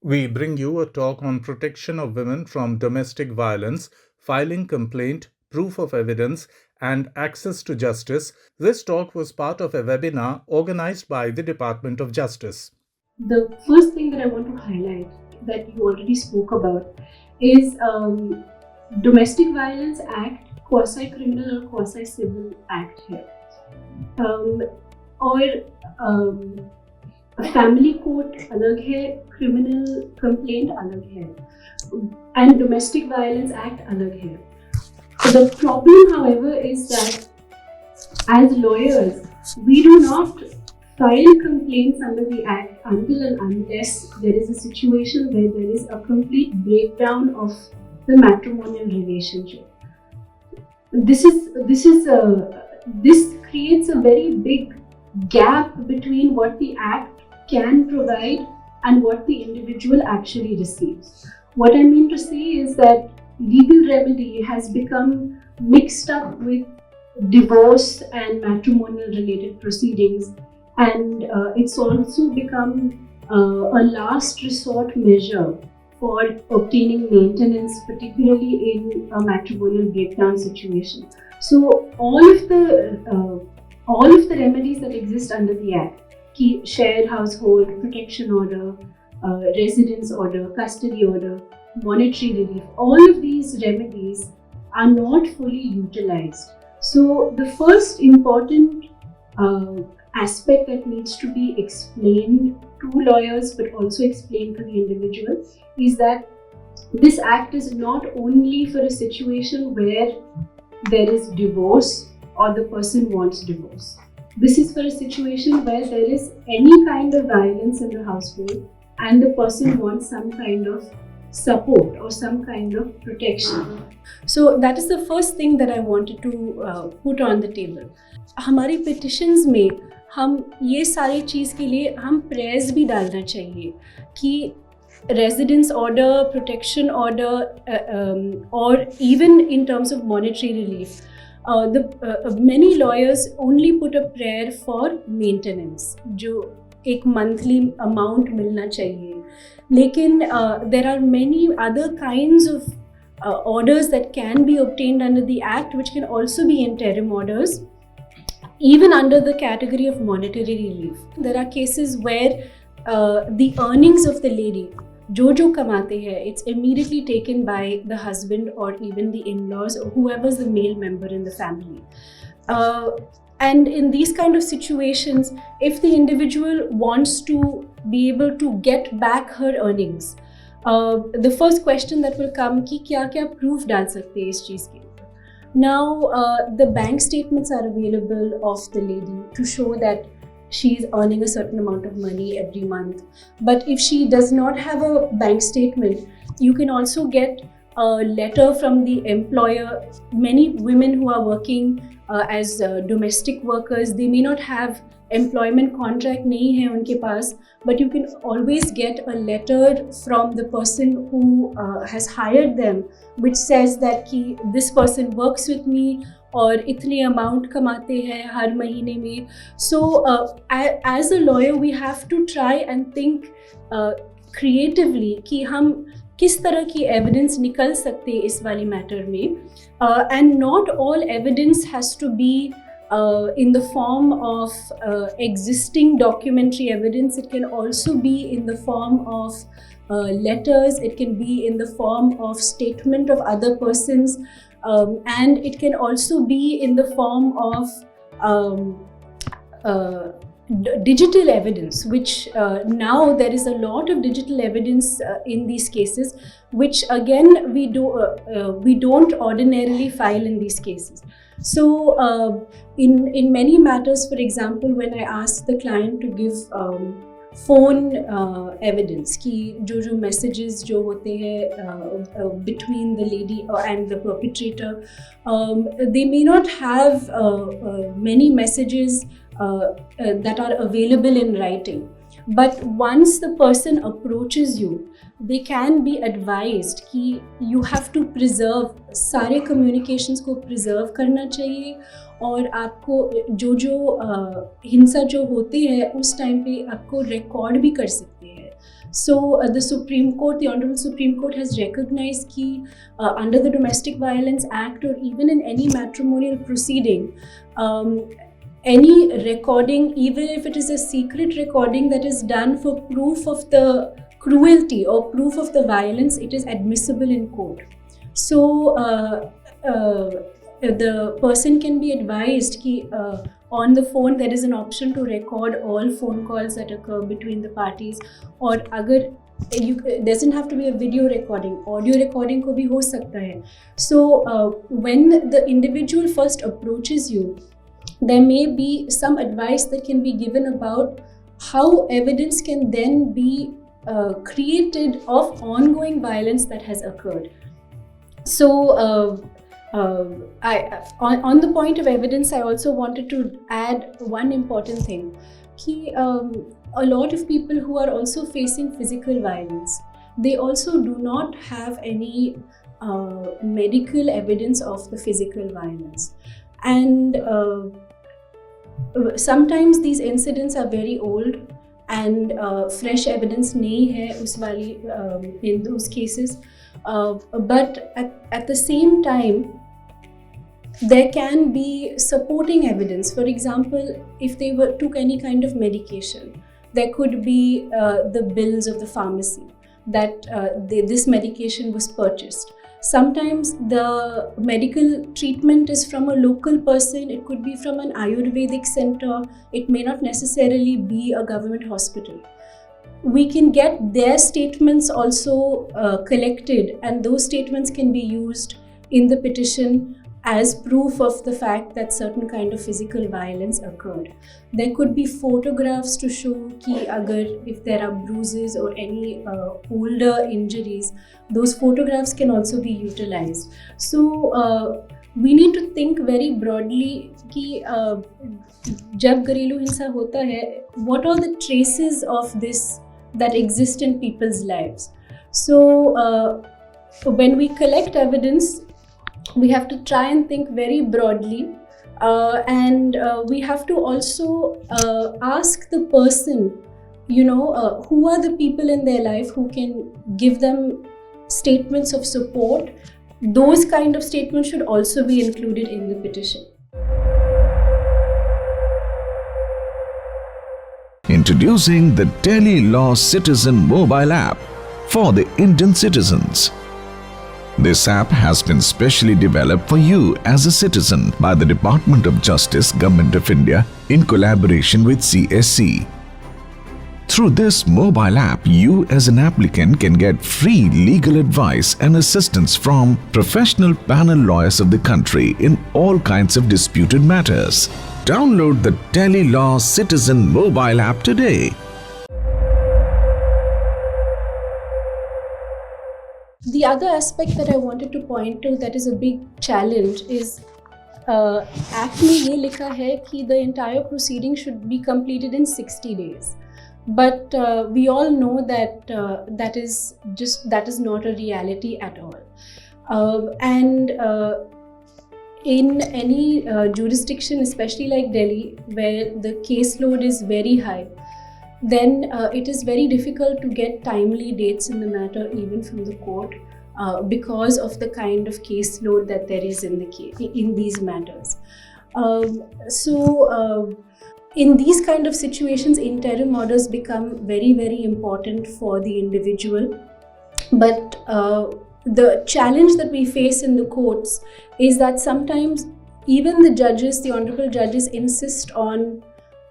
We bring you a talk on protection of women from domestic violence, filing complaint, proof of evidence, and access to justice. This talk was part of a webinar organized by the Department of Justice. The first thing that I want to highlight that you already spoke about is Domestic Violence Act, quasi-criminal or quasi-civil act है, और family court अलग है, criminal complaint अलग है, and domestic violence act अलग है. The problem, however, is that as lawyers, we do not file complaints under the Act until and unless there is a situation where there is a complete breakdown of the matrimonial relationship. This creates a very big gap between what the Act can provide and what the individual actually receives. What I mean to say is that legal remedy has become mixed up with divorce and matrimonial related proceedings, and it's also become a last resort measure for obtaining maintenance, particularly in a matrimonial breakdown situation. So all of the remedies that exist under the Act, shared household, protection order, residence order, custody order, monetary relief, all of these remedies are not fully utilized. So the first important aspect that needs to be explained to lawyers but also explained to the individual is that this act is not only for a situation where there is divorce or the person wants divorce. This is for a situation where there is any kind of violence in the household and the person wants some kind of support or some kind of protection. So that is the first thing that I wanted to put on the table. हमारी petitions में हम ये सारी चीज़ के लिए हम prayers भी डालना चाहिए कि residence order, protection order, or even in terms of monetary relief. Many lawyers only put a prayer for maintenance, जो एक monthly amount मिलना चाहिए. लेकिन there are many other kinds of orders that can be obtained under the Act, which can also be interim orders, even under the category of monetary relief. There are cases where the earnings of the lady, जो कमाते हैं, it's immediately taken by the husband or even the in-laws or whoever is the male member in the family. And in these kind of situations, if the individual wants to be able to get back her earnings, the first question that will come कि क्या proof डाल सकते हैं इस चीज़ के लिए. Now, the bank statements are available of the lady to show that she is earning a certain amount of money every month. But if she does not have a bank statement, you can also get a letter from the employer. Many women who are working as domestic workers, they may not have employment contract नहीं है उनके पास, but you can always get a letter from the person who has hired them, which says that कि this person works with me और इतनी amount कमाते हैं हर महीने में. So as a lawyer we have to try and think creatively कि हम किस तरह की एविडेंस निकल सकते हैं इस वाली मैटर में. And not all evidence has to be in the form of existing documentary evidence. It can also be in the form of letters, it can be in the form of statement of other persons, and it can also be in the form of digital evidence, which now there is a lot of digital evidence in these cases, which again we don't ordinarily file in these cases. So in many matters, for example, when I ask the client to give phone evidence कि जो messages जो होते हैं between the lady and the perpetrator, they may not have many messages that are available in writing, But once the person approaches you, they can be advised कि you have to preserve, सारे communications को preserve करना चाहिए, और आपको जो हिंसा जो होती है उस टाइम पे आपको रिकॉर्ड भी कर सकते हैं. So the Supreme Court, the Honorable Supreme Court has recognized कि under the Domestic Violence Act or even in any matrimonial proceeding, any recording, even if it is a secret recording that is done for proof of the cruelty or proof of the violence, it is admissible in court. So the person can be advised कि on the phone there is an option to record all phone calls that occur between the parties, or अगर it doesn't have to be a video recording, audio recording को भी हो सकता है. So when the individual first approaches you, there may be some advice that can be given about how evidence can then be created of ongoing violence that has occurred. So on the point of evidence, I also wanted to add one important thing. Ki, a lot of people who are also facing physical violence, they also do not have any medical evidence of the physical violence. And sometimes these incidents are very old and fresh evidence nahi hai us wali in those cases. But at the same time, there can be supporting evidence. For example, if they took any kind of medication, there could be the bills of the pharmacy that this medication was purchased. Sometimes the medical treatment is from a local person. It could be from an Ayurvedic center. It may not necessarily be a government hospital. We can get their statements also collected, and those statements can be used in the petition as proof of the fact that certain kind of physical violence occurred. There could be photographs to show कि अगर if there are bruises or any older injuries, those photographs can also be utilized. So we need to think very broadly कि जब घरेलू हिंसा होता है, what are the traces of this that exist in people's lives? So when we collect evidence, we have to try and think very broadly, and we have to also ask the person, who are the people in their life who can give them statements of support. Those kind of statements should also be included in the petition. Introducing the Delhi Law Citizen mobile app for the Indian citizens. This app has been specially developed for you as a citizen by the Department of Justice, Government of India in collaboration with CSC. Through this mobile app, you as an applicant can get free legal advice and assistance from professional panel lawyers of the country in all kinds of disputed matters. Download the Delhi Law Citizen mobile app today. The other aspect that I wanted to point to that is a big challenge is Act में ये लिखा है कि the entire proceeding should be completed in 60 days. But we all know that that is not a reality at all. And in any jurisdiction, especially like Delhi, where the caseload is very high, then it is very difficult to get timely dates in the matter even from the court because of the kind of caseload that there is in these matters. In these kind of situations, interim orders become very, very important for the individual. But the challenge that we face in the courts is that sometimes even the judges, the honorable judges, insist on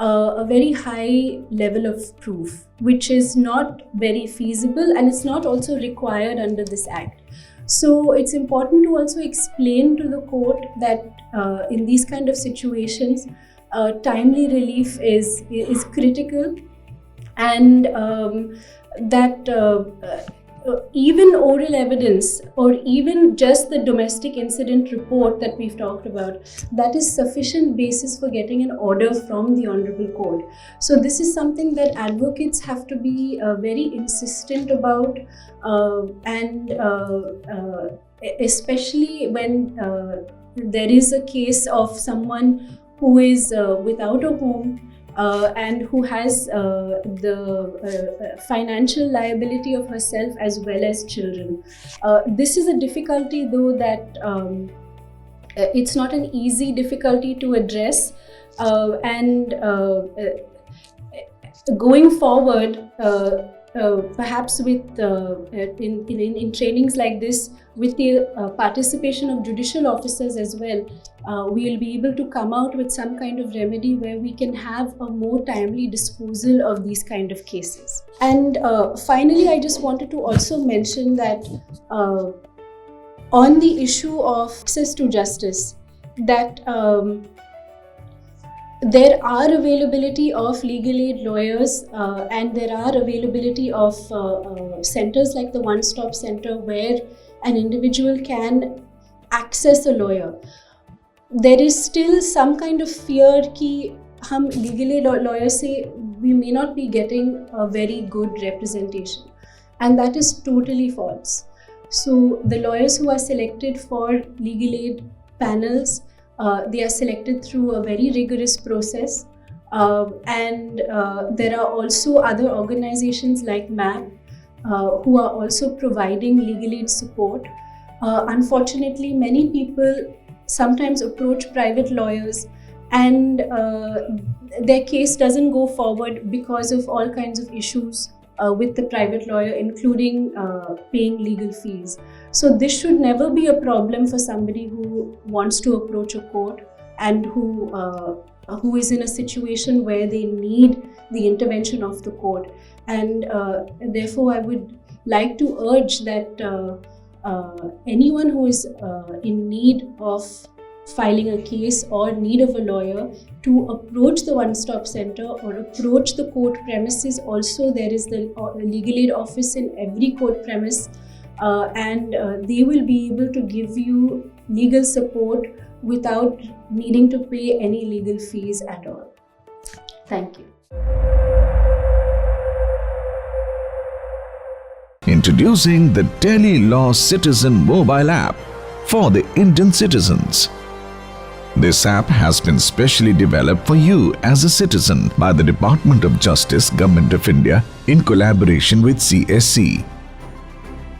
a very high level of proof, which is not very feasible and it's not also required under this act. So it's important to also explain to the court that in these kind of situations, timely relief is critical, and that even oral evidence or even just the domestic incident report that we've talked about, that is sufficient basis for getting an order from the Honorable Court. So this is something that advocates have to be very insistent about, and especially when there is a case of someone who is without a home and who has the financial liability of herself as well as children. This is a difficulty, though, that it's not an easy difficulty to address, and going forward, perhaps with in trainings like this, with the participation of judicial officers as well, we will be able to come out with some kind of remedy where we can have a more timely disposal of these kind of cases. And finally, I just wanted to also mention that on the issue of access to justice, that there are availability of legal aid lawyers, and there are availability of centers like the One Stop Center where an individual can access a lawyer. There is still some kind of fear कि हम legal aid lawyer से we may not be getting a very good representation, and that is totally false. So the lawyers who are selected for legal aid panels, they are selected through a very rigorous process, and there are also other organizations like MAP who are also providing legal aid support. Unfortunately, many people sometimes approach private lawyers and their case doesn't go forward because of all kinds of issues with the private lawyer, including paying legal fees. So this should never be a problem for somebody who wants to approach a court and who is in a situation where they need the intervention of the court. And therefore, I would like to urge that anyone who is in need of filing a case or need of a lawyer to approach the One Stop Center or approach the court premises. Also, there is the legal aid office in every court premise, and they will be able to give you legal support without needing to pay any legal fees at all. Thank you. Introducing the Delhi Law Citizen mobile app for the Indian citizens. This app has been specially developed for you as a citizen by the Department of Justice, Government of India in collaboration with CSC.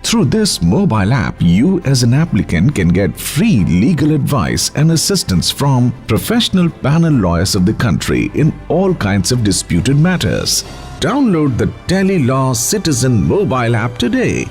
Through this mobile app, you as an applicant can get free legal advice and assistance from professional panel lawyers of the country in all kinds of disputed matters. Download the Delhi Law Citizen mobile app today